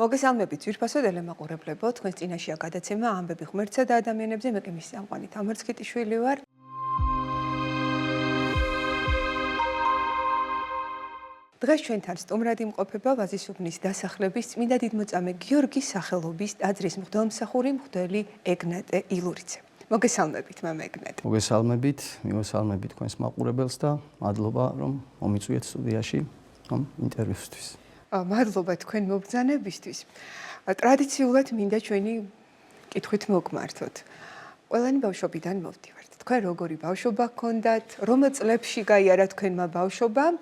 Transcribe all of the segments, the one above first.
მოგესალმებით ძვირფასო ტელემაყურებლებო, თქვენს წინაშეა გადაცემა ამბები ღმერთსა და ადამიანებზე, მე კი მისი წამყვანი თამარცხიტიშვილი ვარ. დღეს ჩვენთან სტუმრად იმყოფება ვაზისუბნის დასახლების წმინდა დიდმოწამე გიორგის სახელობის ტაძრის მღვდელმსახური მღვდელი ეგნატე ილურიძე. მოგესალმებით, მამა ეგნატე. მოგესალმებით თქვენს მაყურებელს და მადლობა რომ მომიწვიეთ სტუდიაში ამ ინტერვიუსთვის. მადლობა თქვენ მობრძანებისთვის. ტრადიციულად მინდა ჩვენი კითხვით მოგმართოთ. ყველანი ბავშვობიდან მოვდივართ. თქვენ როგორი ბავშვობა გქონდათ, რომელ წლებში გაიარა თქვენმა ბავშვობამ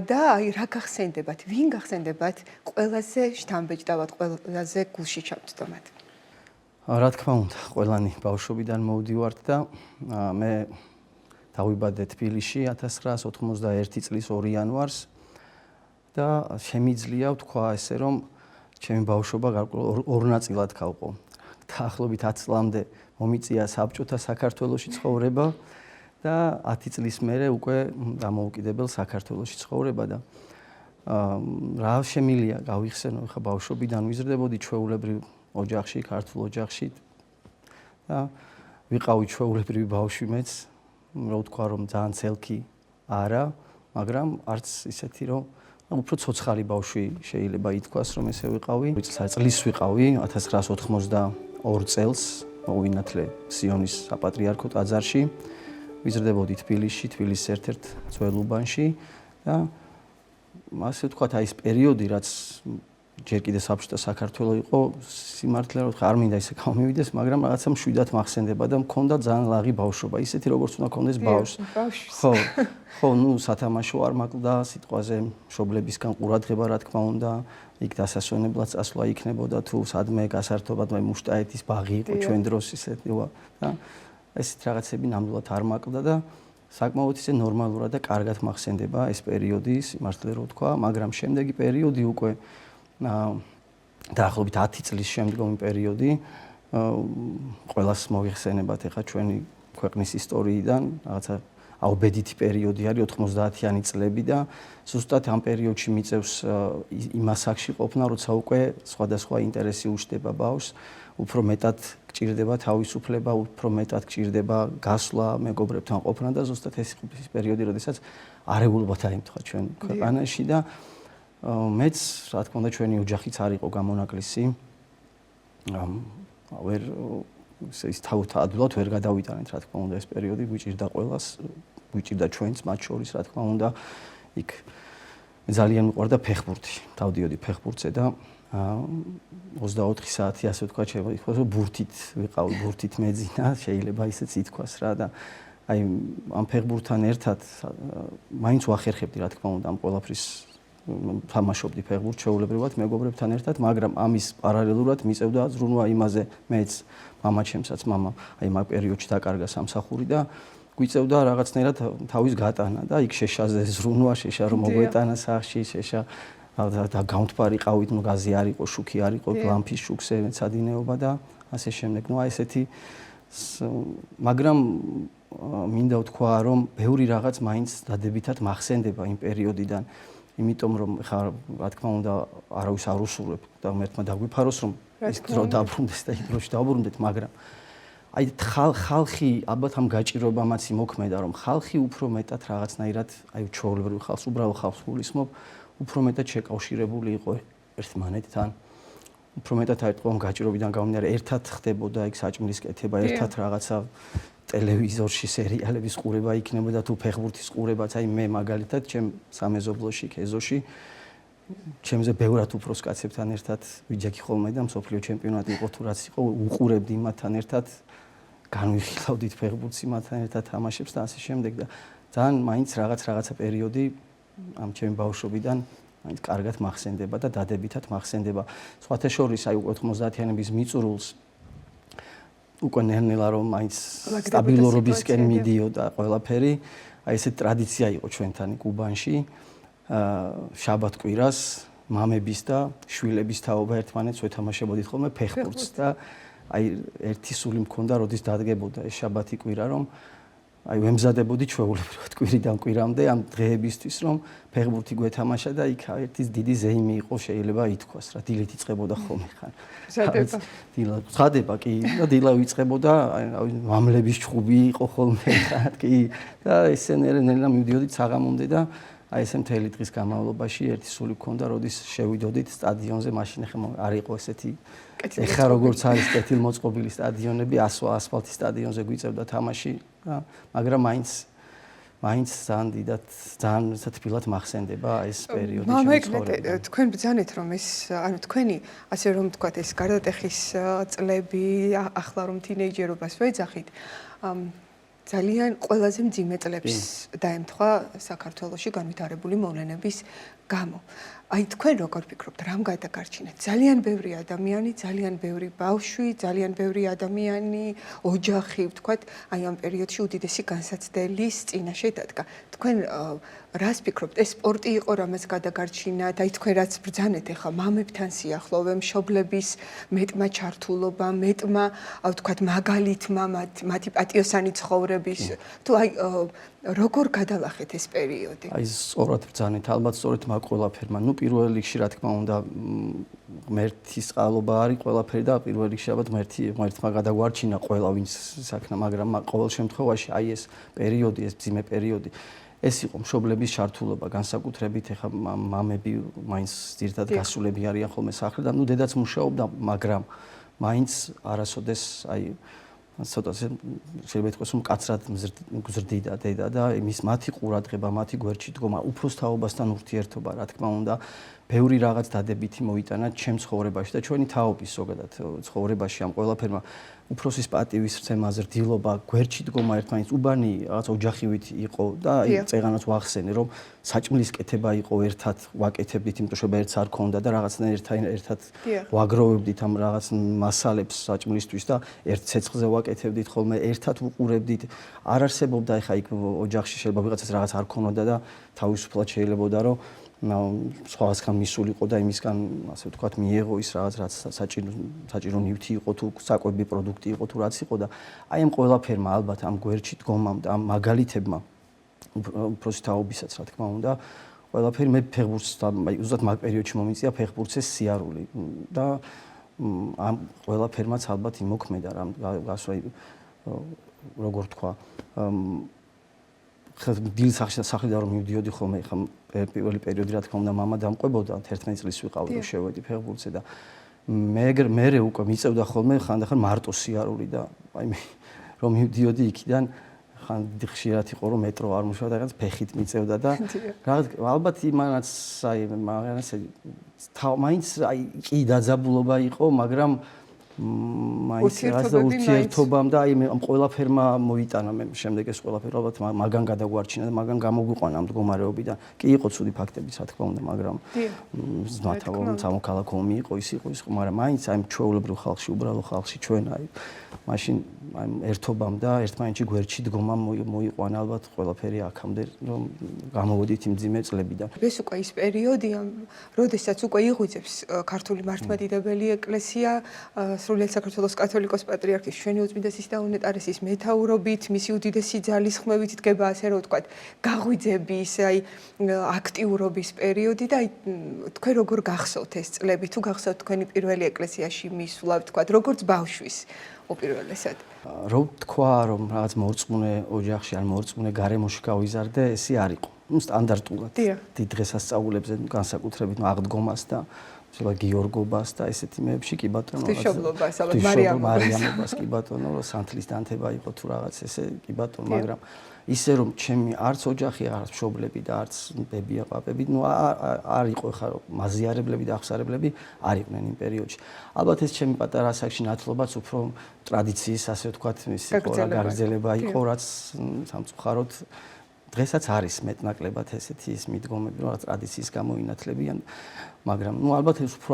და აი რა გახსენდებათ, ვინ გახსენდებათ ყველაზე შთამბეჭდავად, ყველაზე გულში ჩავწდომად? რა თქმა უნდა, ყველანი ბავშვობიდან მოვდივართ და მე დავიბადე თბილისში 1991 წლის 2 იანვარს და შემიძლია ვთქვა ესე რომ ჩემი ბავშვობა ორ ნაწილად გავყო. დაახლოებით 10 წლამდე მომიწია საბჭოთა საქართველოში ცხოვრება და 10 წლის მერე უკვე დამოუკიდებელ საქართველოში ცხოვრება და რა შემიძლია გავიხსენო ხა ბავშვობიდან ვიზრდებოდი ჩვეულებრივ ოჯახში, ქართულ ოჯახში და ვიყავი ჩვეულებრივი ბავშვი მეც, რა ვთქვა რომ ძალიან ცელკი არა, მაგრამ არც ისეთი რომ უფრო ცოცხალი ბავშვი შეიძლება ითქვას რომ ესე ვიყავი. წლის ვიყავი 1992 წელს მოვინათლე სიონის საპატრიარქო ტაძარში. ვიზრდებოდი თბილისში, თბილისის ერთ-ერთ ძველ უბანში და ასე ვთქვათ, აი ეს პერიოდი, რაც ჯერ კიდე საბჭოთა საქართველო იყო, სიმართლე რომ არ მინდა ისე გამოვიდეს, მაგრამ რაღაცა მშვიდად მახსენდება და მქონდა ძალიან ლაღი ბავშვობა, ისეთი როგორც უნდა ქონდეს ბავშვს. ხო, სათამაშო არ მაკლდა, სიტყვაზე მშობლებისგან ყურადღება რა თქმა უნდა, იქ დასასვენებლად წასვლა იქნებოდა თუ სადმე გასართობად, მუშტაეთის ბაღი იყო ჩვენ დროს ისეთი და ესეთ რაღაცები ნამდვილად არ მაკლდა და საკმაოდ ისე ნორმალურად და კარგად მახსენდება ეს პერიოდი, სიმართლე რომ ვთქვა, მაგრამ შემდეგი პერიოდი უკვე დაახლოებით 10 წლის შემდგომი პერიოდი ყველას მოიხსენებათ ეხა ჩვენი ქვეყნის ისტორიიდან რაღაცა აუბედითი პერიოდი არის 90-იანი წლები და ზუსტად ამ პერიოდში მიწევს იმ ასაკში ყოფნა, როცა უკვე სხვადასხვა ინტერესი უჩნდება ბავშვს, უფრო მეტად გჭირდება თავისუფლება, უფრო მეტად გჭირდება გასვლა, მეგობრებთან ყოფნა და ზუსტად ეს ის პერიოდი, როდესაც არეგულობა დაემთხვა ჩვენ ქვეყანაში და მეც, რა თქმა უნდა, ჩვენი ოჯახიც არ იყო გამონაკლისი. ვერ ის თავადულად ვერ გადავიტანეთ, რა თქმა უნდა, ეს პერიოდი გვიჭირდა ყველას, გვიჭირდა ჩვენც, მათ შორის, რა თქმა უნდა, იქ ძალიან მიყვარდა ფეხბურთი. დავდიოდი ფეხბურთზე და 24 საათი, ასე ვთქვათ, შეიძლება ბურთით ვიყავი, ბურთით მეძინა, შეიძლება ისეც ითქვას რა და აი ამ ფეხბურთთან ერთად მაინც ვახერხებდი, რა თქმა უნდა, ამ ყველაფრის თამაშობდი ფეხბურთს ჩვეულებრივად მეგობრებთან ერთად, მაგრამ ამის პარალელურად მიწევდა ზრუნვა იმაზე მეც, მამაჩემსაც, მამა აი მაგ პერიოდში დაკარგა სამსახური და გვიწევდა რაღაცნაირად თავის გატანა და იქ შეშაზე ზრუნვა, შეშა რომ მოგვეტანა სახში, შეშა და გამთბარიყავით, გაზი არ იყო, შუქი არ იყო, ლამფის შუქზე მეცადინეობა და ასე შემდეგ. აი ესეთი მაგრამ მინდა ვთქვა რომ ბევრი რაღაც მაინც დადებითად მახსენდება იმ პერიოდიდან. იმიტომ რომ ხა რა თქმა უნდა არავის არ უსურვებ და მერთმა დაგვიფაროს რომ ეს დრო დაბრუნდეს და იმ დროში დავბრუნდეთ, მაგრამ აი ხალხი ალბათ ამ გაჭირვებამაც იმოქმედა რომ ხალხი უფრო მეტად რაღაცნაირად აი ჩვეულებრივ ხალხს, უბრალოდ ხალხს გულისხმობ, უფრო მეტად შეკავშირებული იყო ერთმანეთთან. უფრო მეტად აი თქვა გაჭირვებიდან გამომდინარე ერთად ხდებოდა იქ საჭმლის კეთება, ერთად რაღაცა ტელევიზორში სერიალების ყურება იქნებოდა თუ ფეხბურთის ყურებაც, აი მე მაგალითად ჩემ სამეზობლოში, ქეზოში ჩემზე ბევრად უფროს კაცებთან ერთად ვიჯექი ხოლმე და მსოფლიო ჩემპიონატი იყო თუ რაც იყო, უყურებდი იმათთან ერთად, განვიხილავდით ფეხბურთს იმათთან ერთად თამაშებს და ასე შემდეგ და ძალიან მაინც რაღაცა პერიოდი ამ ჩემი ბავშვობიდან მაინც კარგად მახსენდება და დადებითად მახსენდება. სხვათა შორის აი 90-იანების მიწურულს უკვე ნელ-ნელა რომ მაინც სტაბილურობისკენ მიდიოდა ყველაფერი, აი ესე ტრადიცია იყო ჩვენთან უბანში, შაბათ-კვირას მამების და შვილების თაობა ერთმანეთს ვეთამაშებოდით ხოლმე ფეხბურთს და აი ერთი სული მქონდა, როდის დადგებოდა ეს შაბათი-კვირა, რომ აი ვემზადებოდი ჩვეულებრივად კვირიდან კვირამდე ამ დღეებისთვის რომ ფეხბურთი გვეთამაშა და იქ ერთის დიდი ზეიმი იყო შეიძლება ითქვას რა დილით იწყებოდა ხოლმე ხან ცხადება კი და დილა ვიწყებოდა აი მამლების ჩხუბი იყო ხოლმე ხან კი და ესე ნელა მივდიოდით საღამომდე და აი ესე მთელი დღის განმავლობაში ერთი სული მქონდა როდის შევიდოდით სტადიონზე მაშინ ახლა არ იყო ესეთი ეხლა როგორც არის კეთილმოწყობილი სტადიონები ასფალტის სტადიონზე გვიწევდა თამაში მაგრამ მაინც ძალიან დიდად ძალიან თბილად მახსენდება ეს პერიოდი შემოწმება. თქვენ ბრძანეთ რომ ეს ანუ თქვენი ასე რომ ვთქვათ ეს გარდატეხის წლები ახლა რომ თინეიჯერობას ვეძახით ძალიან ყველაზე მძიმე წლებს დაემთხვა საქართველოში განვითარებული მოვლენების გამო. აი თქვენ როგორ ფიქრობთ, რამ გადაგარჩინეთ? ძალიან ბევრი ადამიანი, ძალიან ბევრი ბავშვი, ძალიან ბევრი ადამიანი, ოჯახი, ვთქვათ, აი ამ პერიოდში უდიდესი განსაცდელის წინაშე დადგა. თქვენ რას ფიქრობთ? ეს სპორტი იყო, რამაც გადაგარჩინათ? აი თქვენ რაც ბრძანეთ ახლა მამებთან სიახლოვე, მშობლების მეტმა ჩართულობა, მეტმა, ვთქვათ, მაგალითმა მათი პატიოსანი ცხოვრების, თუ აი როგორ გადალახეთ ეს პერიოდი? აი სწორად ბრძანეთ, ალბათ სწორედ მაგ ყველაფერმა. ნუ პირველ რიგში რა თქმა უნდა ღმერთის წყალობა არის ყველაფერი და პირველ რიგში ალბათ ღმერთმა გადაგვარჩინა ყველა ვინც საქმე, მაგრამ ყოველ შემთხვევაში აი ეს პერიოდი, ეს მძიმე პერიოდი ეს იყო მშობლების ჩართულობა, განსაკუთრებით ახლა მამები მაინც ძირთად გასულები არიან ხოლმე სახლი და ნუ დედაც მუშაობდა, მაგრამ მაინც არასოდეს აი ცოტა შეიძლება ითქვას რომ კაცრად მზრდიდა დედა და იმის მათი ყურადღება, მათი გვერდში დგომა, უფროსთაობასთან ურთიერთობა, რა თქმა უნდა, ბევრი რაღაც დადებითი მოიტანა ჩემ ცხოვრებაში და ჩვენი თაობის ზოგადად ცხოვრებაში ამ ყველაფერმა უფროსის პატივისცემა, ზრდილობა, გვერდში დგომა ერთმანეთს უბანი რაღაც ოჯახივით იყო და წეღანაც ვახსენე რომ საჭმლის კეთება იყო ერთად ვაკეთებდით, იმიტომ რომ ერთს არ ქონდა და რაღაცნაირად ერთად ვაგროვებდით ამ რაღაც მასალებს საჭმლისთვის და ერთ ცეცხლზე ვაკეთებდით ხოლმე, ერთად ვუყურებდით. არ არსებობდა ეხა იქ ოჯახში შეიძლება ვიღაცას რაღაც არ ქონოდა და თავისუფლად შეიძლებოდა რომ სხვასგან მისულიყო და იმისგან ასე ვთქვათ მიეღო ის რაღაც რაც საჭირო ნივთი იყო თუ საკვები პროდუქტი იყო თუ რაც იყო და აი ამ ყველაფერმა ალბათ ამ გვერდში დგომამ და ამ მაგალითებმა უფროსი თაობისაც რა თქმა უნდა ყველაფერი მე ფეხბურთს აი უბრალოდ მაგ პერიოდში მომიწია ფეხბურთის სიარული და ამ ყველაფერმაც ალბათ იმოქმედა რა გასვლა როგორ თქვა დილ სახლიდან რომ მივდიოდი ხოლმე ხა პირველი პერიოდი რა თქმა უნდა მამა დამყვებოდა 11 წლის ვიყავი რომ შევედი ფეხბურთზე და მე უკვე მიწევდა ხოლმე ხანდახან მარტო სიარული და აი მე რომ მივდიოდი იქიდან ხან ხშირად იყო რომ მეტრო არ მუშაობდა რაღაც ფეხით მიწევდა და რაღაც ალბათ იმანაც აი მაგას მაინც აი კი დაძაბულობა იყო მაგრამ მაინც რაღაცა ურთიერთობამ და აი ამ ყველაფერმა მოიტანა მე შემდეგ ეს ყველაფერი ალბათ მაგან გადაგვარჩინა და მაგან გამოგვიყვანა ამ მდგომარეობიდან. კი იყო ცუდი ფაქტებიც რა თქმა უნდა, მაგრამ ზმათავო სამოქალაქო ომი იყო ის იყო, მაგრამ მაინც აი ჩვეულებრივ ხალხში, უბრალო ხალხში ჩვენ აი მაშინ აი ერთობამ და ერთმანეთში გვერდში დგომამ მოიყვანა ალბათ ყველაფერი აქამდე რომ გამოვედით იმ ძიმე წლებიდან. ეს უკვე ის პერიოდია, როდესაც უკვე იღვიძებს ქართული მართლმადიდებელი ეკლესია სრულიად საქართველოს კათოლიკოს პატრიარქის ჩვენი უწმიდესის და უნეტარესის მეთაურობით, მისი უდიდესი ძალის ხმევით დგება ასე რომ ვთქვათ, გაღვიძების, აი აქტიურობის პერიოდი და აი თქვენ როგორ გახსოვთ ეს წლები, თუ გახსოვთ თქვენი პირველი ეკლესიაში მისვლა, ვთქვათ, როგორც ბავშვის უპირველესად. რო თქვა რომ რაღაც მორწმუნე ოჯახში ან მორწმუნე გარემოში გავიზარდე, ესე არ იყო. ნუ სტანდარტულად დიდ დღესასწაულებზე განსაკუთრებით აღდგომას და გიორგობას და ესეთი მეებში კი ბატონო ღვთისმშობლობას, მარიამობას კი ბატონო სანთლის დანთება იყო თუ რაღაც ესე კი ბატონო მაგრამ ისე რომ ჩემი არც ოჯახი არც მშობლები და არც ბებია პაპები ნუ არ იყო ხა მაზიარებლები და აღსარებლები არ იყვნენ იმ პერიოდში ალბათ ეს ჩემი პატარა ასაკში ნათლობაც უფრო ტრადიციის ასე ვთქვათ ის იყო რა გაგრძელება იყო რაც სამწუხაროდ დღესაც არის მეტნაკლებად ესეთი ის მიდგომები რომ ტრადიციის გამოინათლებიან მაგრამ ნუ ალბათ ეს უფრო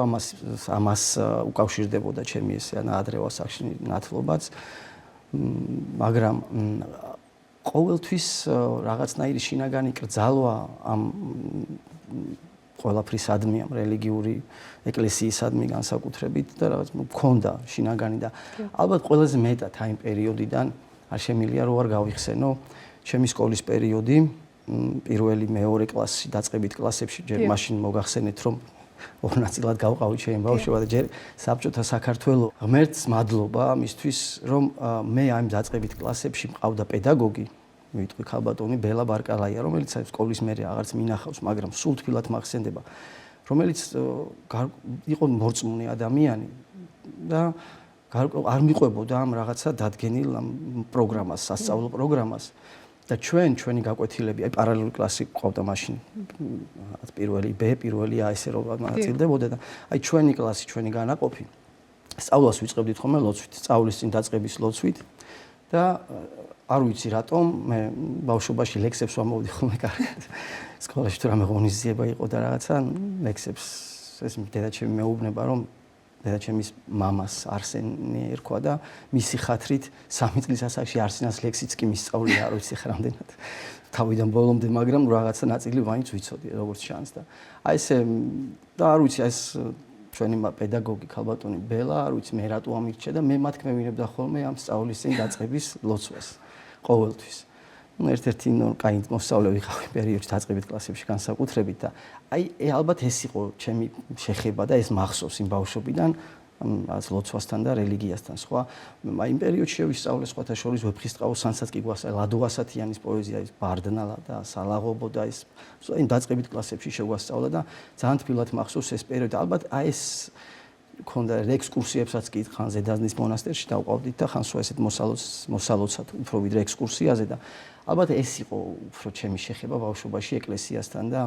ამას უკავშირდებოდა ჩემი ესე ან ადრეულ ასაკში ნათლობაც მაგრამ ყოველთვის რაღაცნაირი შინაგანი კრძალვა ამ ყველაფრისადმი ამ რელიგიური ეკლესიისადმი განსაკუთრებით და რაღაც მქონდა შინაგანი და ალბათ ყველაზე მეტად აი პერიოდიდან არ შემილია რო არ გავიხსენო ჩემი სკოლის პერიოდი, პირველი მეორე კლასში დაწყებით კლასებში ჯერ მაშინ მოგახსენეთ რომ ორ ნაწილად გავყავით ჩემი ბავშვობა და ჯერ საბჭოთა საქართველო ღმერთს მადლობა ამისთვის რომ მე ამ დაწყებით კლასებში მყავდა პედაგოგი მივიტყვი ქალბატონი ბელა ბარკალაია რომელიც სკოლის მერე აღარც მინახავს მაგრამ სულ თბილად მახსენდება რომელიც იყო მორწმუნე ადამიანი და არ მიყვებოდა ამ რაღაცა დადგენილ პროგრამას სასწავლო პროგრამას და ჩვენი გაკვეთილები აი პარალელური კლასი ყავდა მაშინ პირველი B პირველი A ესე რომ მონაწილდებოდა და აი ჩვენი კლასი ჩვენი განაყოფი სწავლას ვიწყებდით ხოლმე ლოცვით სწავლის წინ დაწყების ლოცვით და არ ვიცი რატომ მე ბავშვობაში ლექსებს ვამოვდი ხოლმე კარგად სკოლაში თუ რამე ღონისძიება იყო და რაღაცა ლექსებს ეს დედაჩემი მეუბნება რომ დედაჩემის მამას არსენი ერქვა და მისი ხათრით 3 წლის ასაკში არსენას ლექსიც კი მისწავლია არ ვიცი ხა რამდენად თავიდან ბოლომდე მაგრამ რაღაცა ნაწილი მაინც ვიცოდი როგორც ჩანს და აი ესე და არ ვიცი ეს ჩვენი პედაგოგი ქალბატონი ბელა არ ვიცი მე რატო ამირჩა და მე მათქმევინებდა ხოლმე ამ სწავლის წინ დაწყების ლოცვას ყოველთვის ერთ-ერთი კაი მოსწავლე ვიყავი პერიოდში დაწყებით კლასებში განსაკუთრებით და აი ალბათ ეს იყო ჩემი შეხება და ეს მახსოვს იმ ბავშვობიდან რაც ლოცვასთან და რელიგიასთან სხვა აი იმ პერიოდში შევისწავლე სხვათა შორის ვეფხისტყაოს სანსაც კი გვასწავლე ლადო ასათიანის პოეზია ის ბარდნალა და სალაღობო და ის იმ დაწყებით კლასებში შეგვასწავლა და ძალიან თბილად მახსოვს ეს პერიოდი ალბათ აი ეს ქონდა ექსკურსიებსაც კი ხან ზედაზნის მონასტერში დავყავდით და ხან სხვა ესეთ მოსალოცად უფრო ვიდრე ექსკურსიაზე და ალბათ ეს იყო უფრო ჩემი შეხება ბავშვობაში ეკლესიასთან და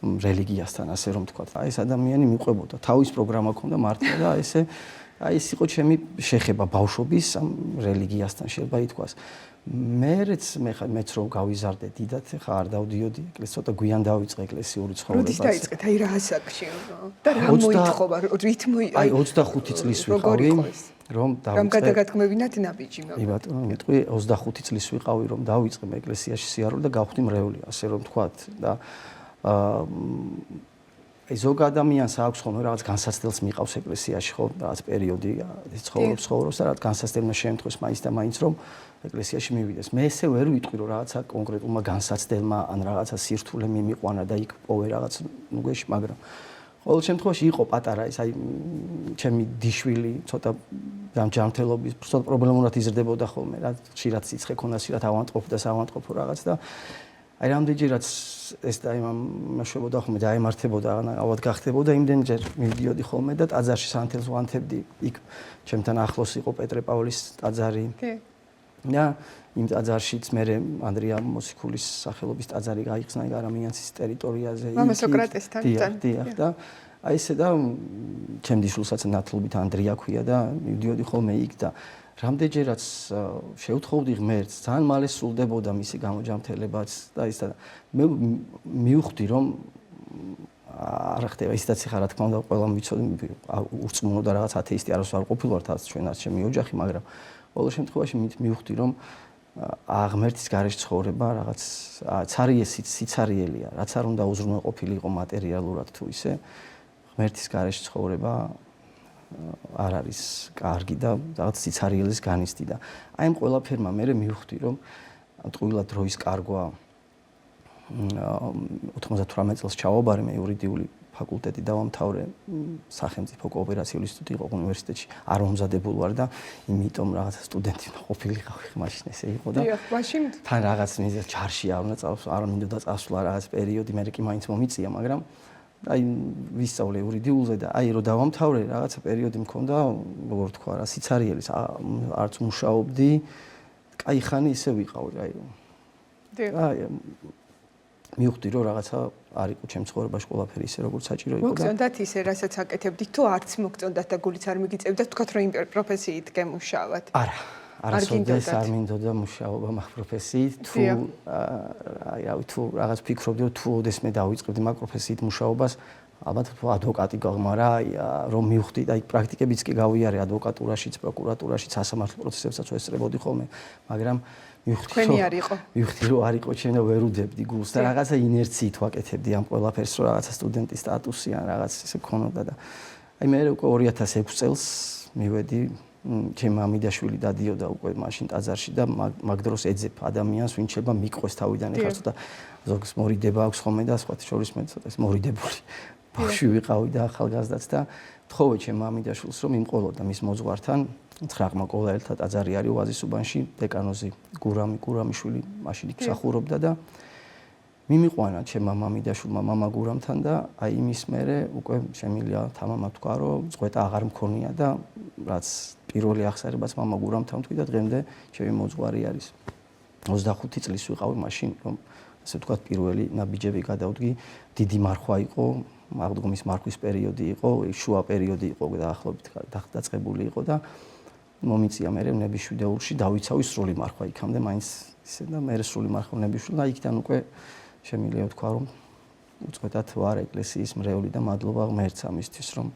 რელიგიასთან ასე რომ თქვა. აი ეს ადამიანი მიყვებოდა, თავის პროგრამა ქონდა მართლა და აი ეს იყო ჩემი შეხება ბავშვობის ამ რელიგიასთან შეიძლება ითქვას. მეც რომ გავიზარდე დიდად, ხა არ დავდიოდი ეკლესიაში, ცოტა გვიან დავიწყე ეკლესიური ცხოვრება. როდის დაიწყეთ აი რა ასაკში და რა მოითხოვა, რითმო აი 25 წლის ვიყავი, რომ დავიწყე. რამ გადაგათქმევინათ ნაბიჯი მაგ. კი ბატონო, მეტყვი 25 წლის ვიყავი, რომ დავიწყე ეკლესიაში სიარული და გავხდი მრევლი, ასე რომ თქვათ და ზოგ ადამიანს აქვს ხოლმე რაღაც განსაცდელს მიყავს ეკლესიაში ხო რაღაც პერიოდი ცხოვრობს და რაღაც განსაცდელმა შემთხვევას მაინც და მაინც რომ ეკლესიაში მივიდეს. მე ესე ვერ ვიტყვი რომ რაღაცა კონკრეტულმა განსაცდელმა ან რაღაცა სირთულე მიმიყვანა და იქ პოვე რაღაც ნუგეში, მაგრამ ყოველ შემთხვევაში იყო პატარა ეს აი ჩემი დიშვილი ცოტა ჯანმრთელობის ცოტა პრობლემურად იზრდებოდა ხოლმე რა ხშირად სიცხე ქონდა, ხშირად ავანტყოფდა საავანტყოფო რაღაც და აი რამდენჯერაც ეს და იმაშობოდა ხოლმე და აიმართებოდა ავად გახდებოდა იმდენჯერ მივდიოდი ხოლმე და ტაძარში სანთელს ვანთებდი იქ ჩემთან ახლოს იყო პეტრე პავლეს ტაძარი და იმ ტაძარშიც მე ანდრია მოსიქულის სახელობის ტაძარი გაიხსნა არამიანცის ტერიტორიაზე მამა სოკრატესთან დიახ და აი ესე და ჩემ დიშულსაც ნათლობით ანდრია ქვია და მივდიოდი ხოლმე იქ და რამდენჯერაც შევთხოვდი ღმერთს, ძალიან მალე სრულდებოდა მისი გამოჯანმრთელებაც და ის და მე მივხვდი რომ არ ხდება ისედაც ხარ რა თქმა უნდა ყველამ ვიცოდი ურწმუნო და რაღაც ათეისტი არასდროს არ ყოფილვართ ჩვენაც ჩემი ოჯახი, მაგრამ ყოველ შემთხვევაში მივხვდი რომ ღმერთის გარეშე ცხოვრება რაღაც სიცარიელია, რაც არ უნდა უზრუნველყოფილიყო მატერიალურად თუ ისე ღმერთის გარეშე ცხოვრება არ არის კარგი და რაღაც სიცარიელის განიცდი და აი ამ ყველაფერმა მე მივხვდი რომ ტყუილად დროის კარგვა 98 წელს ჩავაბარე მე იურიდიული ფაკულტეტი დავამთავრე სახელმწიფო კოოპერაციული ინსტიტუტი იყო უნივერსიტეტში არ მომზადებულ ვარ და იმიტომ რაღაც სტუდენტი ყოფილიყავი მაშინ ესე იყო და მაშინ თან რაღაც მიზეზ ჩარში არ მინდოდა წასვლა რაღაც პერიოდი მე კი მაინც მომიწია მაგრამ აი ვისწავლე იურიდიულზე და აი რომ დავამთავრე რაღაცა პერიოდი მქონდა როგორ თქვა რა სიცარიელის არც მუშაობდი კაი ხანი ისე ვიყავი აი აი მივხვდი რომ რაღაცა არ იყო ჩემ ცხოვრებაში ყველაფერი ისე როგორც საჭირო იყო და მოგწონდათ ისე რასაც აკეთებდით თუ არც მოგწონდათ და გულიც არ მიგიწევდა თქვათ რომ იმ პროფესიით გემუშავათ არა არასოდეს არ მინდოდა მუშაობა მაგ პროფესიით თუ აი რავი თუ რაღაც ფიქრობდი რომ თუ ოდესმე დავიწყებდი მაგ პროფესიით მუშაობას ალბათ ადვოკატი გაღმარა რომ მივხვდი და აი პრაქტიკებიც კი გავიარე ადვოკატურაშიც პროკურატურაშიც სასამართლო პროცესებსაც ვესწრებოდი ხოლმე მაგრამ თქვენი არ იყო მივხვდი რომ არ იყო ჩვენ და ვერ უდებდი გულს და რაღაცა ინერციით ვაკეთებდი ამ ყველაფერს რომ რაღაცა სტუდენტის სტატუსი ან რაღაც ისე ქონოდა და აი მე უკვე 2006 წელს მივედი ჩემი მამიდაშვილი დადიოდა უკვე მაშინ ტაძარში და მაგ დროს ეძებ ადამიანს, ვინც შეიძლება მიყვეს თავიდან, ეხლა ცოტა ზოგს მორიდება აქვს ხოლმე და სხვა შორის მე ცოტა ეს მორიდებული ბავშვი ვიყავი და ახალგაზრდაც და თხოვე ჩემი მამიდაშვილს რომ იმყოლოდა მის მოძღვართან 9 კოლაელთა ტაძარი არის ვაზისუბანში დეკანოზი გურამიშვილი მაშინ იქ მსახურობდა და მიმიყვანა ჩემმა მამიდაშვილმა მამა გურამთან და აი იმის მერე უკვე შემილია თამამა თქვა რომ წვეტა აღარ მქონია და რაც პირველი აღსარებაც მამა გურამთან თქვი და დღემდე ჩემი მოძღვარი არის 25 წლის ვიყავი მაშინ რომ ასე ვთქვათ პირველი ნაბიჯები გადავდგი დიდი მარხვა იყო აღდგომის მარხვის პერიოდი იყო შუა პერიოდი იყო დაახლოებით დაწყებული იყო და მომიწია მე ნებიშვიდეულში დავიცავი სრული მარხვა იქამდე მაინც ისე და მე სრული მარხვა ნებიშვიდ და იქიდან უკვე შემიძლია ვთქვა რომ უწყვეტად ვარ ეკლესიის მრევლი და მადლობა ღმერთს ამისთვის რომ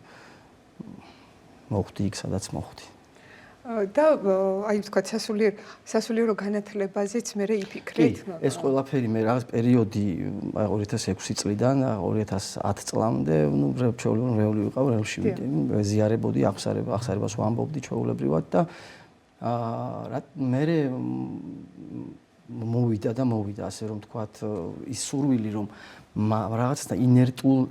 მოხვდი იქ სადაც მოხვდი და აი ვთქვათ სასულიერო განათლებაზეც მე იფიქრეთ ეს ყველაფერი მე რაღაც პერიოდი 2006 წლიდან 2010 წლამდე ნუ მრევლი ვიყავ რელში ვიდე ზიარებოდი აღსარებას ვამბობდი ჩვეულებრივად და რა მე მოვიდა ასე რომ თქვათ ის სურვილი რომ რაღაცა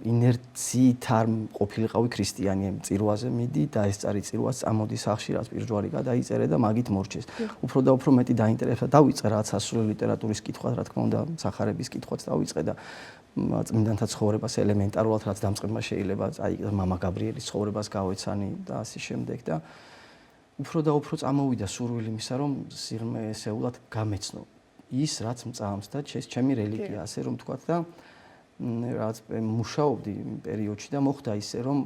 ინერციით არ ყოფილიყავი ქრისტიანი წირვაზე მიდი და ეს წარი წირვას წამოდი სახში რაც პირჯვარი გადაიწერე და მაგით მორჩეს უფრო და უფრო მეტი დაინტერესდა დავიწყე რაც სასულიერო ლიტერატურის კითხვა რა თქმა უნდა სახარების კითხვაც დავიწყე და წმინდანთა ცხოვრებას ელემენტარულად რაც დამწყებმა შეიძლება აი მამა გაბრიელის ცხოვრებას გავეცანი და ასე შემდეგ და უფრო და უფრო წამოვიდა სურვილი მისა რომ სიღრმესეულად გამეცნო ის რაც მწამს და ჩემი რელიგია ასე რომ თქვათ და რაც მუშაობდი პერიოდში და მოხდა ისე რომ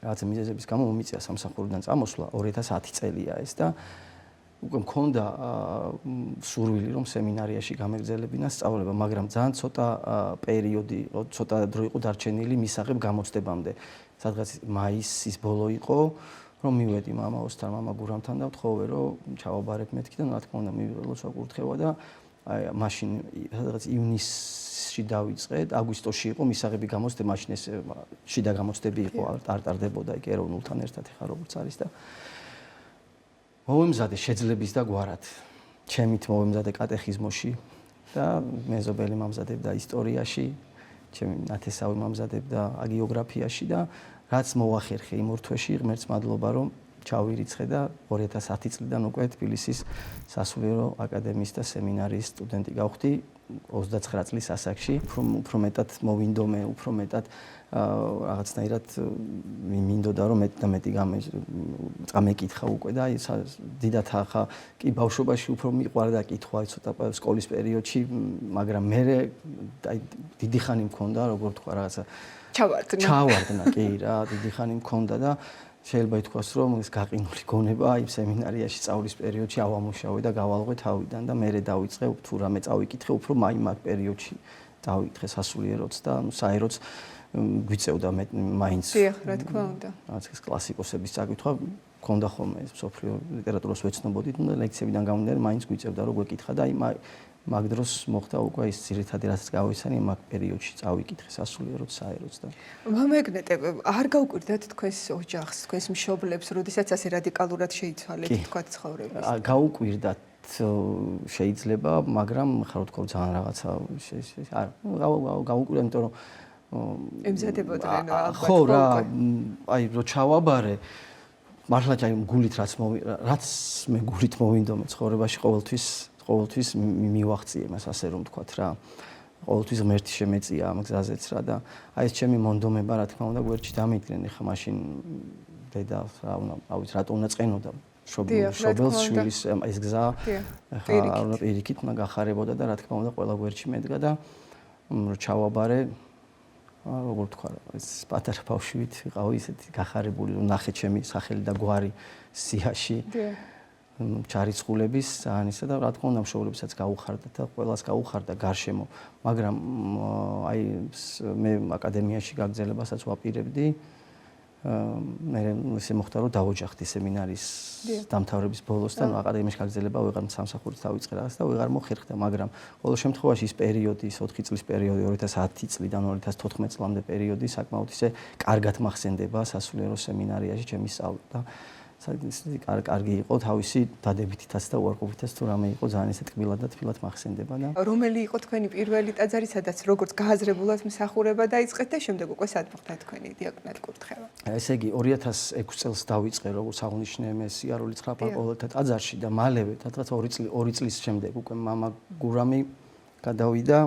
რაღაც მიზეზების გამო მომიწია სამსახურიდან წამოსვლა 2010 წელია ეს და უკვე მქონდა სურვილი რომ სემინარიაში გამეგზელებინა სწავლება მაგრამ ძალიან ცოტა პერიოდი ცოტა დრო იყო დარჩენილი მისაღებ გამოცდებამდე სადღაც მაისის ბოლო იყო რომ მივედი მამაოსთან მამა გურამთან და ვთხოვე რომ ჩავაბარებ მეთქი და რა თქმა უნდა მივიღე ლოცვა კურთხევა და აი მაშინ სადღაც ივნისში დავიწყეთ აგვისტოში იყო მისაღები გამოცდება მაშინ ეს შიდა გამოცდები იყო ტარდებოდა იქ ეროვნულთან ერთად ხა როგორც არის და მოვემზადე შეძლების და გვარად ჩემით მოვემზადე კატეხიზმოში და მეზობელი მამზადებდა ისტორიაში ჩემი ნათესავი მამზადებდა აგიოგრაფიაში და რაც მოახერხე იმ ორ თვეში ღმერთს მადლობა რომ ჩავირიცხე და 2010 წლიდან უკვე თბილისის სასულიერო აკადემიის და სემინარიის სტუდენტი გავხდი 29 წლის ასაკში უფრო მეტად მოვინდომე უფრო მეტად რაღაცნაირად მინდოდა რომ მეტ და მეტი გამეკითხა უკვე და დიდათ ახლა კი ბავშვობაში უფრო მიყვარდა კითხვა ცოტა სკოლის პერიოდში მაგრამ მე აი დიდი ხანი მქონდა როგორ თქვა რაღაცა ჩავარდნა კი რა დიდი ხანი მქონდა და შეიძლება ითქვას რომ ეს გაყინული გონება აი სემინარიაში სწავლის პერიოდში ავამუშავე და გავალღვე თავიდან და მე დავიწყე თუ რამე წავიკითხე უფრო მაგ პერიოდში დავიკითხე სასულიეროც და საეროც გვიწევდა მაინც რა თქმა უნდა რაც ეს კლასიკოსების წაკითხვა მქონდა ხოლმე სოფლიო ლიტერატურას ვეცნობოდით და ლექციებიდან გამომდინარე მაინც გვიწევდა რომ გვეკითხა და აი მაგ დროს მოხდა უკვე ის ძირითადი რაც გავიცანი მაგ პერიოდში წავიკითხე სასულიეროც საეროც და მამაეგნეტე არ გაუკვირდათ თქვენს ოჯახს თქვენს მშობლებს როდესაც ასე რადიკალურად შეიცვალეთ თქვა ცხოვრების გაუკვირდათ შეიძლება მაგრამ ხარ თქო ძალიან რაღაცა არ გაუკვირდა იმიტომ რომ ემზადებოდნენ ხო რა აი რო ჩავაბარე მართლა აი გულით რაც მე გულით მოვინდომე ცხოვრებაში ყოველთვის მივახციე მას ასე რომ თქვათ რა ყოველთვის ღმერთი შემეწია ამ გზაზეც რა და აი ეს ჩემი მონდომება რა თქმა უნდა გვერდში დამიდგნენ ხა მაშინ დედა რა უნდა ავიც რატო უნდა წენოდა შობელს შვილის ეს გზა ხა არ უნდა პირიქით უნდა გახარებოდა და რა თქმა უნდა ყველა გვერდში მედგა და რო ჩავაბარე როგორ თქვა ეს პატარა ბავშვით ვიყავი ისეთი გახარებული რომ ნახე ჩემი სახელი და გვარი სიაში ჩარიცხულების ძალიან ისა და რა თქმა უნდა მშობლებსაც გაუხარდა და ყველას გაუხარდა გარშემო მაგრამ აი მე აკადემიაში გაგზელებასაც ვაპირებდი მე ისე მოხდა რომ დავოჯახდი სემინარის დამთავრების ბოლოს და აკადემიაში გაგზელება ვეღარ სამსახურით დავიწყე რაღაც და ვეღარ მოხერხდა მაგრამ ყოველ შემთხვევაში ის პერიოდი ის 4 წლის პერიოდი 2010 წლიდან 2014 წლამდე პერიოდი საკმაოდ ისე კარგად მახსენდება სასულიერო სემინარიაში ჩემი სწავლა და კარგი იყო თავისი დადებითითაც და უარყოფითაც თუ რამე იყო ძალიან ისე ტკბილად და თბილად მახსენდება და რომელი იყო თქვენი პირველი ტაძარი, სადაც როგორც გააზრებულად მსახურება დაიწყეთ და შემდეგ უკვე სად მოხდა თქვენი დიაკვნად კურთხევა? ესე იგი 2006 წელს დავიწყე როგორც აღნიშნე მე სიარული ცხრაპარკოველთა ტაძარში და მალევე სადღაც 2 წლის შემდეგ უკვე მამა გურამი გადავიდა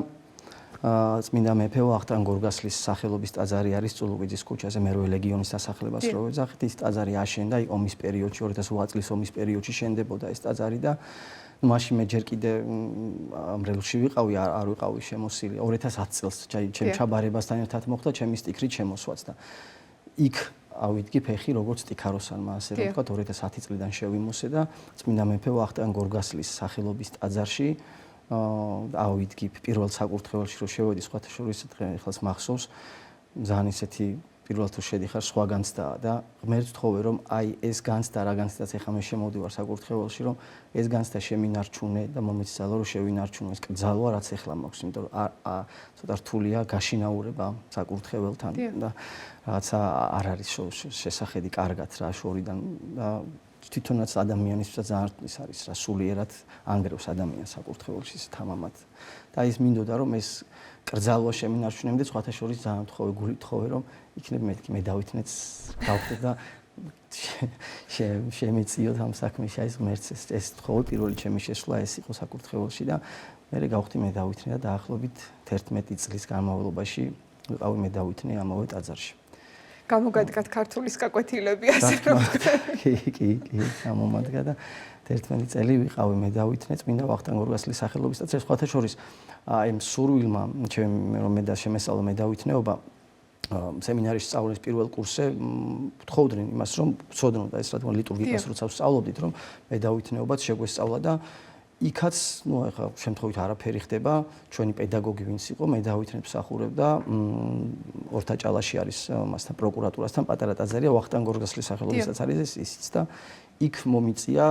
წმინდა მეფე ვახტანგ გორგასლის სახელობის ტაძარი არის წულუყიძის ქუჩაზე მერვე ლეგიონის დასახლებას რო ეძახით ის ტაძარი აშენდა ომის პერიოდში 2008 წლის ომის პერიოდში შენდებოდა ეს ტაძარი და მაშინ მე ჯერ კიდე ამრელში ვიყავი არ ვიყავი შემოსილი 2010 წელს ჩემ ჩაბარებასთან ერთად მოხდა ჩემი სტიქრით შემოსვაც და იქ ავიდგი ფეხი როგორც ტიქაროსანმა ასე რომ ვთქვა 2010 წლიდან შევიმოსე და წმინდა მეფე ვახტანგ გორგასლის სახელობის ტაძარში ავიდგი პირველ საკურთხეველში რომ შევედი სხვათა შორის ეხლაც მახსოვს ძალიან ისეთი პირველ თუ შედიხარ სხვა განცდაა და ღმერთს ვთხოვე რომ აი ეს განცდა რა განცდაც ეხლა მე შემოვდივარ საკურთხეველში რომ ეს განცდა შემინარჩუნე და მომეცალა რომ შევინარჩუნო ეს კრძალვა რაც ეხლა მაქვს იმიტომ რომ ცოტა რთულია გაშინაურება საკურთხეველთან და რაღაცა არ არის შესახედი კარგად რა შორიდან და თვითონაც ადამიანისთვის ძალიან ის არის რა სულიერად ანგრევს ადამიანს საკურთხეველში თამამად და ის მინდოდა რომ ეს კრძალვა შემინარჩუნებდე სხვათა შორის ძალიან თხოვე გული თხოვე რომ იქნებ მეთქი მე დავითნეც გავხდე და შემეციოთ ამ საქმეში აი ღმერთს ეს თხოვე პირველი ჩემი შესვლა ეს იყო საკურთხეველში და მე გავხდი მე დავითნე და დაახლოებით 11 წლის განმავლობაში ვიყავი მე დავითნე ამავე ტაძარში გამოგადგათ ქართულის გაკვეთილები ასე რომ კი გამომადგა და 11 წელი ვიყავი მე დავითნე წმინდა ვახტანგ გორგასლის სახელობის ტაძარში სხვათა შორის აი სურვილმა ჩემ რომ მე და შემესწავლა მე დავითნეობა სემინარიაში სწავლის პირველ კურსზე ვთხოვდნენ იმას რომ ვწოდნო და ეს რა თქმა უნდა ლიტურგიკას როცა ვსწავლობდით რომ მე დავითნეობაც შეგვესწავლა და იქაც ნუ ახლა შემთხვევით არაფერი ხდება ჩვენი პედაგოგი ვინც იყო მე დავითნე მსახურობდა ორთაჭალაში არის მასთან პროკურატურასთან პატარა ტაძარია ვახტანგ გორგასლის სახელობის ტაძარი ისიც და იქ მომიწია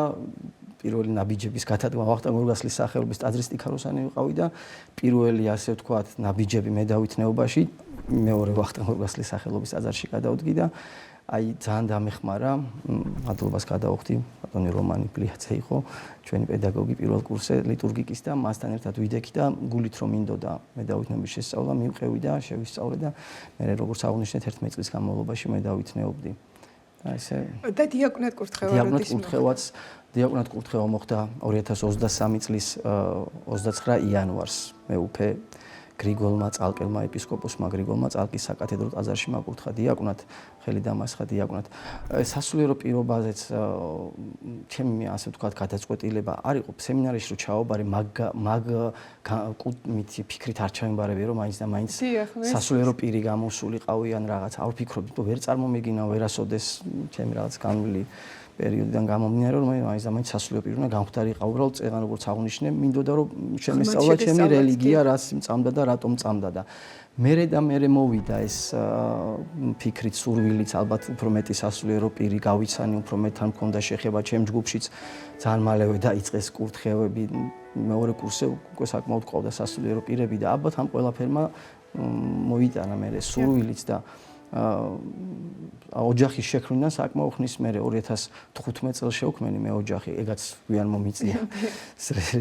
პირველი ნაბიჯების გადადგმა ვახტანგ გორგასლის სახელობის ტაძრის ტიქაროსანი ვიყავი და პირველი ასე ვთქვათ ნაბიჯები მე დავითნეობაში მეორე ვახტანგ გორგასლის სახელობის ტაძარში გადავდგი და აი ძალიან დამეხმარა მადლობას გადავხდი ბატონი რომანი პლიაძე იყო ჩვენი პედაგოგი პირველ კურსზე ლიტურგიკის და მასთან ერთად ვიდექი და გულით რომ მინდოდა მე დავითნეობის შესწავლა მივყევი და შევისწავლე და მე როგორც აღნიშნეთ 11 წლის განმავლობაში მე დავითნეობდი და ესე და დიაკვნად კურთხევა როდის მოხდა დიაკვნად კურთხევა მოხდა 2023 წლის 29 იანვარს მეუფე გრიგოლმა წალკელმა ეპისკოპოსმა გრიგოლმა წალკის საკათედრო ტაძარში მაკურთხა დიაკვნად ხელი დამასხა დიაკვნად სასულიერო პირობაზეც ჩემი ასე ვთქვათ გადაწყვეტილება არ იყო სემინარიაში რომ ჩავაბარე მაგ მითი ფიქრით არ ჩავიმბარები რომ მაინც და მაინც სასულიერო პირი გამოსულიყავი ან რაღაც არ ვფიქრობდი რომ ვერ წარმომეგინა ვერასოდეს ჩემი რაღაც განვლილი პერიოდიდან გამომდინარე რომ მაინც და მაინც სასულიერო პირი უნდა გამختارიყავ უბრალოდ წეგან როგორც აღნიშნე მინდოდა რომ შემესწავლა ჩემი რელიგია რას წამდა და რატომ წამდა და მერე მოვიდა ეს ფიქრით სურვილიც ალბათ უფრო მეტი სასულიერო პირი გავიცანი უფრო მეტთან მქონდა შეხება ჩემ ჯგუფშიც ძალიან მალევე დაიწყეს კურთხევები მეორე კურსზე უკვე საკმაოდ ყავდა სასულიერო პირები და ალბათ ამ ყველაფერმა მოიტანა მე სურვილიც და ოჯახის შექმნიდან საკმაო ხნის მერე 2015 წელს შევქმენი მე ოჯახი ეგაც გვიან მომიწია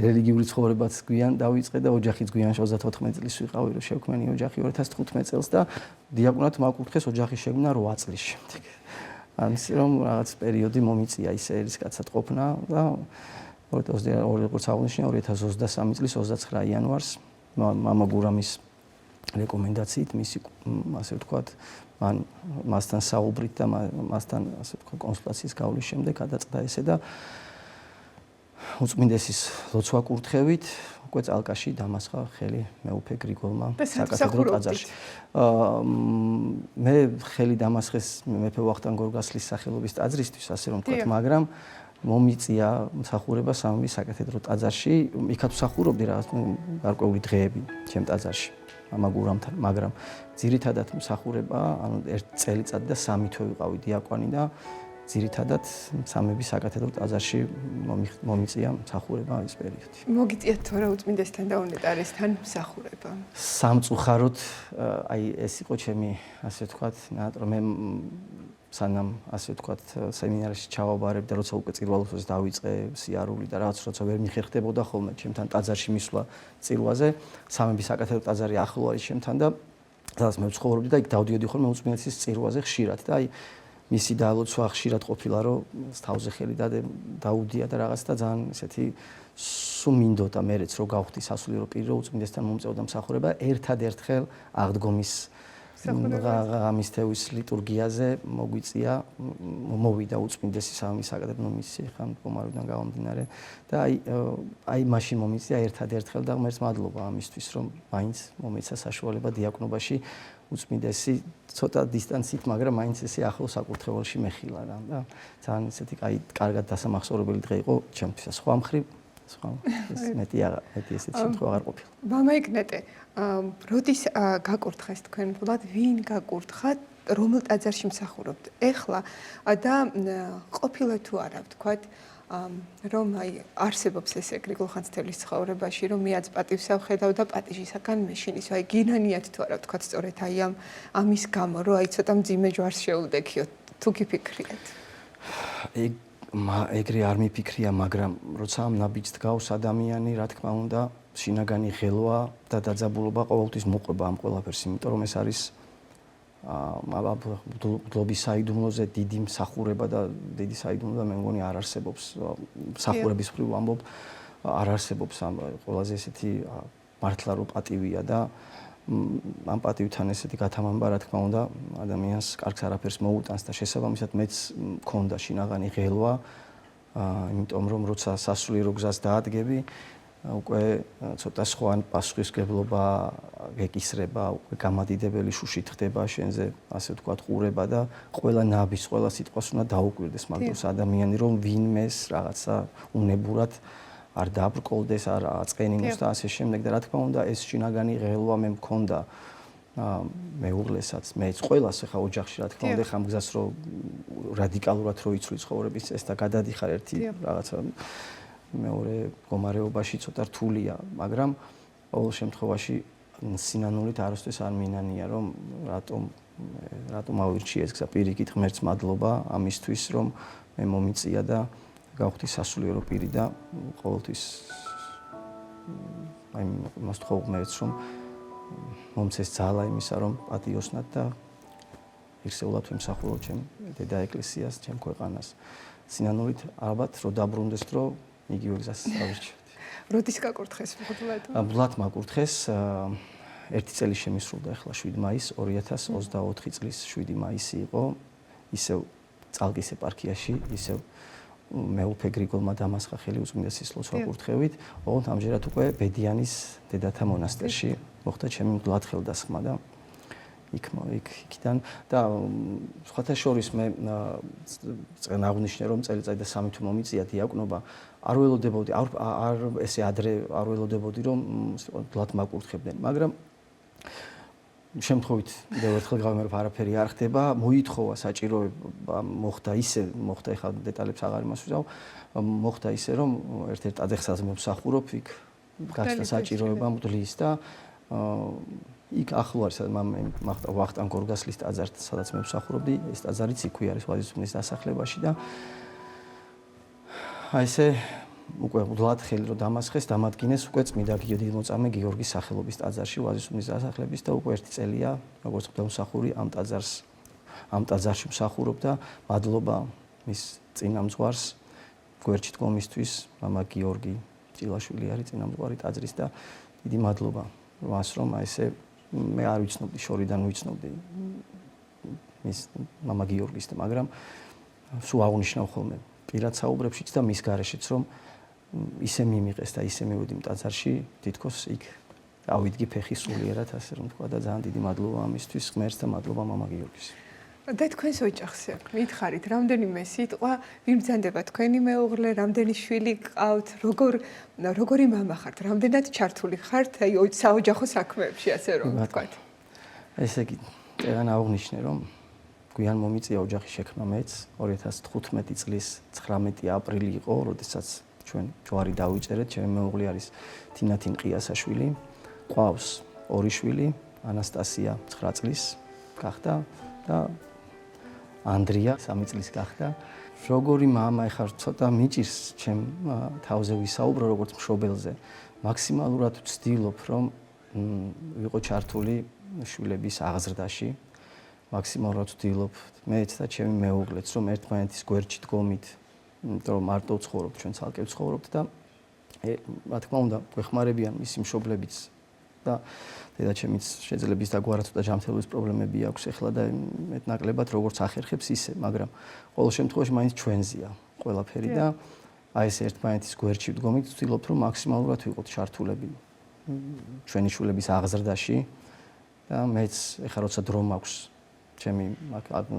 რელიგიური ცხოვრებაც გვიან დავიწყე და ოჯახიც გვიან 34 წლის ვიყავი რომ შევქმენი ოჯახი 2015 წელს და დიაკვნად მაკურთხეს ოჯახის შექმნა 8 წლის შემდეგ ამის რომ რაღაც პერიოდი მომიწია ისე ის კაცად ყოფნა და 2023 წლის 29 იანვარს მამა გურამის რეკომენდაციით მისი ასე ვთქვათ მან მასთან საუბრით და მასთან ასე ვთქვათ კონსულტაციის გავლის შემდეგ გადაწყდა ესე და უწმინდესის ლოცვა კურთხევით უკვე წალკაში დამასხა ხელი მეუფე გრიგოლმა საკათედრო ტაძარში მე ხელი დამასხეს მეფე ვახტანგ გორგასლის სახელობის ტაძრისთვის ასე რომ ვთქვათ მაგრამ მომიწია მსახურება სამი საკათედრო ტაძარში იქაც მსახურობდი რაღაც გარკვეული დღეები ჩემ ტაძარში ამაგურამთან მაგრამ ძირითადად მსახურება ანუ 1 წელიწადი და 3 თვე ვიყავი დიაკვანი და ძირითადად სამების საკათედრო ტაძარში მომიწია მსახურება ის პერიოდი. მოგიწიათ თორე უწმინდესთან და უნეტარესთან მსახურება. სამწუხაროდ აი ეს იყო ჩემი ასე ვთქვათ ნატრ მე სანამ ასე ვთქვათ სემინარში ჩავაბარებ და როცა უკვე წირვალოსს დავიწყე სიარული და რაღაც როცა ვერ მიხერხდებოდა ხოლმე ჩემთან ტაძარში მისვლა წირვაზე სამების საკათედრო ტაძარი ახლო არის ჩემთან და სადაც მე ვცხოვრობდი და იქ დავდიოდი ხოლმე უწმინდესის წირვაზე ხშირად და აი მისი დალოცვა ხშირად ყოფილა რომ თავზე ხელი დაუდია და რაღაც და ძალიან ესეთი სულ მინდოდა მეც რომ გავხდი სასულიერო პირი რომ უწმინდესთან მომწეოდა მსახურება ერთადერთხელ აღდგომის ღამისთევის ლიტურგიაზე მოგვიწია მოვიდა უწმინდესი სამების საკათედრო მისია ხან პომარიდან გამომდინარე და აი მაშინ მომიწია ერთადერთხელ და ღმერთს მადლობა ამისთვის რომ მაინც მომეცა საშუალება დიაკვნობაში უწმინდესი ცოტა დისტანციით მაგრამ მაინც ესე ახლო საკურთხეველში მეხილა რა და ძალიან ესეთი კარგად დასამახსოვრებელი დღე იყო ჩემთვის სხვა მხრივ მეტი ესეთი შემთხვევა არ ყოფილა. მამა იგნატე, როდის გაკურთხეს თქვენ ბულად, ვინ გაკურთხათ, რომელ ტაძარში მსახურობთ? ეხლა და ყოფილა თუ არა ვთქვათ, რომ აი არსებობს ესე გრიგოლ ხანძთელის ცხოვრებაში, რომ მეაც პატივს ავხედავ და პატიჟისაგან მეშინის, აი გინანიათ თუ არა ვთქვათ, სწორედ აი ამის გამო, რომ აი ცოტა მძიმე ჯვარს შეუდექიოთ, თუ გიფიქრიათ? ეგრე არ მიფიქრია, მაგრამ როცა ამ ნაბიჯს დგავს ადამიანი, რა თქმა უნდა, შინაგანი ღელვა და დაძაბულობა ყოველთვის მოყვება ამ ყველაფერს, იმიტომ რომ ეს არის მადლობის საიდუმლოზე დიდი მსახურება და დიდი საიდუმლო და მე მგონი არ არსებობს მსახურების მხრივ ვამბობ, არ არსებობს ამ ყველაზე ესეთი მართლა რო პატივია და ამ პატივთან ესეთი გათამამება რა თქმა უნდა ადამიანს კარგს არაფერს მოუტანს და შესაბამისად მეც მქონდა შინაგანი ღელვა იმიტომ რომ როცა სასულიერო გზას დაადგები უკვე ცოტა სხვა პასუხისმგებლობა გეკისრება უკვე გამადიდებელი შუშით ხდება შენზე ასე ვთქვათ ყურება და ყველა ნაბის ყველა სიტყვას უნდა დაუკვირდეს მაგდროს ადამიანი რომ ვინმეს რაღაცა უნებურად არ დაბრკოლდეს, არ აწყენინოს და ასე შემდეგ და რა თქმა უნდა ეს შინაგანი ღელვა მე მქონდა მეუღლესაც, მეც ყველას ახლა ოჯახში რა თქმა უნდა ხამ გზას რო რადიკალურად რო იცვლი ცხოვრების წესს და გადადიხარ ერთი რაღაცა მეორე მდგომარეობაში ცოტა რთულია, მაგრამ ყოველ შემთხვევაში სინანულით არასდროს არ მინანია რომ რატომ ავირჩიე ეს გზა პირიქით ღმერთს მადლობა ამისთვის რომ მე მომიწია და გავხდი სასულიერო პირი და ყოველთვის აი მას თხოვმეც რომ მომცეს ძალა იმისა რომ პატიოსნად და ღირსეულად ვიმსახურო ჩემ დედა ეკლესიას, ჩემ ქვეყანას. სინანულით ალბათ რო დაბრუნდეს დრო იგივე გზას ავირჩიოთ. როდის გაკურთხეს ბულად? ბულად მაკურთხეს ერთი წელი შემისრულდა ახლა 7 მაისს 2024 წლის 7 მაისი იყო ისევ წალკის ეპარქიაში ისევ მეუფე გრიგოლმა დამასხა ხელი უწმინდესის ლოცვა კურთხევით, ოღონდ ამჯერად უკვე ბედიანის დედათა მონასტერში მოხდა ჩემი მდლად ხელდასხმა და იქიდან და სხვათა შორის მე წენ აღნიშნე რომ წელიწადი და 3 თუ მომიწია დიაკვნობა არ ველოდებოდი არ ესე ადრე არ ველოდებოდი რომ მდლად მაკურთხებდნენ, მაგრამ შემთხვევით კიდევ ერთხელ გავიმეორებ არაფერი არ ხდება, მოითხოვა საჭიროება მოხდა ეხლა დეტალებს აღარ იმასვისავ, მოხდა ისე რომ ერთ-ერთ ტაძარს მე მსახურობ, იქ გახდა საჭიროება მღვდლის და იქ ახლო არის ვახტანგ გორგასლის ტაძარს, სადაც მე მსახურობდი, ეს ტაძარიც იქვე არის ვაზისუბნის დასახლებაში და აი ესე უკვე მდლად ხელი რომ დამასხეს, დამადგინეს უკვე წმინდა დიდმოწამე გიორგის სახელობის ტაძარში ვაზისუბნის დასახლების და უკვე 1 წელია როგორც მსახური ამ ტაძარში მსახურობ და მადლობა მის წინამძღვარს გვერდში დგომისთვის მამა გიორგი ჭილაშვილი არის წინამძღვარი ტაძრის და დიდი მადლობა მას რომ აი ესე მე არ ვიცნობდი შორიდან ვიცნობდი მის მამა გიორგის და მაგრამ სულ აღნიშნავ ხოლმე პირად საუბრებშიც და მის გარეშეც რომ ისე მიმიყეს და ისე მივედი ტაძარში თითქოს იქ ავიდგი ფეხი სულიერად ასე რომ თქვა და ძალიან დიდი მადლობა ამისთვის ღმერთს და მადლობა მამა გიორგის. და თქვენს ოჯახზე მითხარით რამდენიმე სიტყვა ვიმბრძანდება თქვენი მეუღლე, რამდენი შვილი გყავთ, როგორი მამა ხართ, რამდენად ჩართული ხართ აი საოჯახო საქმეებში ასე რომ ვთქვათ. ესე იგი წერან აღნიშნე რომ გვიან მომიწია ოჯახის შექმნა მეც 2015 წლის 19 აპრილი იყო, როდესაც ჩვენ ჯვარი დავიწერეთ, ჩემი მეუღლე არის თინათინ ყიასაშვილი, ყავს 2 შვილი, ანასტასია 9 წლის გახდა და ანდრია 3 წლის გახდა. როგორი მამა ეხარ ცოტა მიჭირს ჩემ თავზე ვისაუბრო როგორც მშობელზე. მაქსიმალურად ვცდილობ რომ ვიყო ჩართული შვილების აღზრდაში. მაქსიმალურად ვცდილობ მეც და ჩემი მეუღლეც რომ ერთმანეთის გვერდში დგომით, იმიტომ რომ მარტო ვცხოვრობთ, ჩვენ ცალკე ვცხოვრობთ და რა თქმა უნდა გვეხმარებიან მისი მშობლებიც და დედაჩემიც შეძლებს დაგვარად და ჯანმრთელობის პრობლემები აქვს ახლა და მეტნაკლებად როგორც ახერხებს ისე, მაგრამ ყოველ შემთხვევაში მაინც ჩვენზეა ყველაფერი და აი ეს ერთმანეთის გვერდში ვდგომით, ვცდილობთ რომ მაქსიმალურად ვიყოთ ჩართულები ჩვენი შვილების აღზრდაში და მეც ეხლა როცა დრო მაქვს ჩემი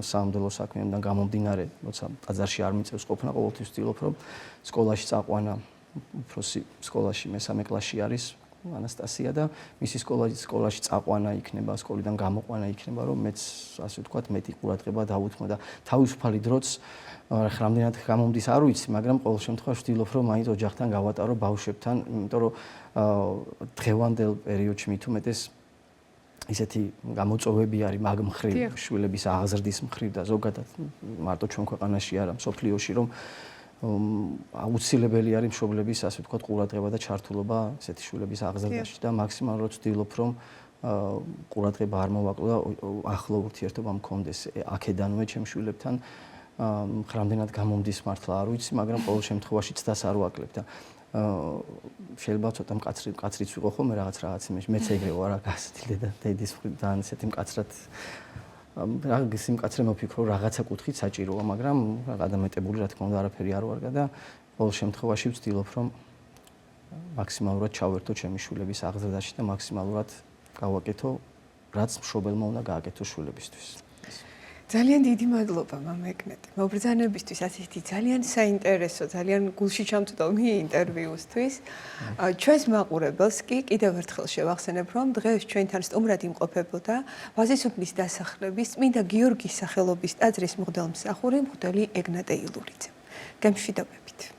სამომდელო საქმეებიდან გამომდინარე, როცა ტაძარში არ მიწევს ყოფნა, ყოველთვის ვცდილობ რომ სკოლაში წაყვანა, უფროსი სკოლაში მესამე კლასში არის ანასტასია და მისი სკოლაში წაყვანა იქნება, სკოლიდან გამოყვანა იქნება, რომ მეც ასე ვთქვათ, მეტი ყურადღება დავუთმო და თავისუფალი დროც რამდენად გამომდის არ ვიცი, მაგრამ ყოველ შემთხვევაში ვცდილობ რომ მაინც ოჯახთან გავატარო ბავშვებთან, იმიტომ რომ დღევანდელ პერიოდში მით უმეტეს ისეთი გამოწვევები არის მაგ მხრივ, შვილების აღზრდის მხრივ და ზოგადად მარტო ჩვენ ქვეყანაში არა, მსოფლიოში რომ აუცილებელი არის მშობლების ასე ვთქვათ ყურადღება და ჩართულობა ესეთი შვილების აღზრდაში და მაქსიმალურად ვცდილობ რომ ყურადღება არ მოვაკლო და ახლო ურთიერთობა მქონდეს აქედანვე ჩემ შვილებთან რამდენად გამომდის მართლა არ ვიცი, მაგრამ ყოველ შემთხვევაში ცდას არ ვაკლებ და შეიძლება ცოტა მკაცრიც ვიყო ხოლმე რაღაც იმაში, მეც ეგრე ვარ, გასცილდე და დედის მხრიდან ესეთი მკაცრად ის მკაცრე მოფიქრო რაღაცა კუთხით საჭიროა, მაგრამ გადამეტებული რა თქმა უნდა არაფერი არ ვარგა და ყოველ შემთხვევაში ვცდილობ რომ მაქსიმალურად ჩავერთო ჩემი შვილების აღზრდაში და მაქსიმალურად გავაკეთო რაც მშობელმა უნდა გააკეთო შვილებისთვის. ძალიან დიდი მადლობა მამა ეგნატე. მობრძანებისთვის ასეთი ძალიან საინტერესო, ძალიან გულში ჩამწვდომი ინტერვიუსთვის. ჩვენს მაყურებელს კი კიდევ ერთხელ შევახსენებ, რომ დღეს ჩვენთან სტუმრად იმყოფებოდა ვაზისუბნის დასახლების წმინდა გიორგის სახელობის ტაძრის მღვდელმსახური მღვდელი ეგნატე ილურიძე. გემშვიდობებით.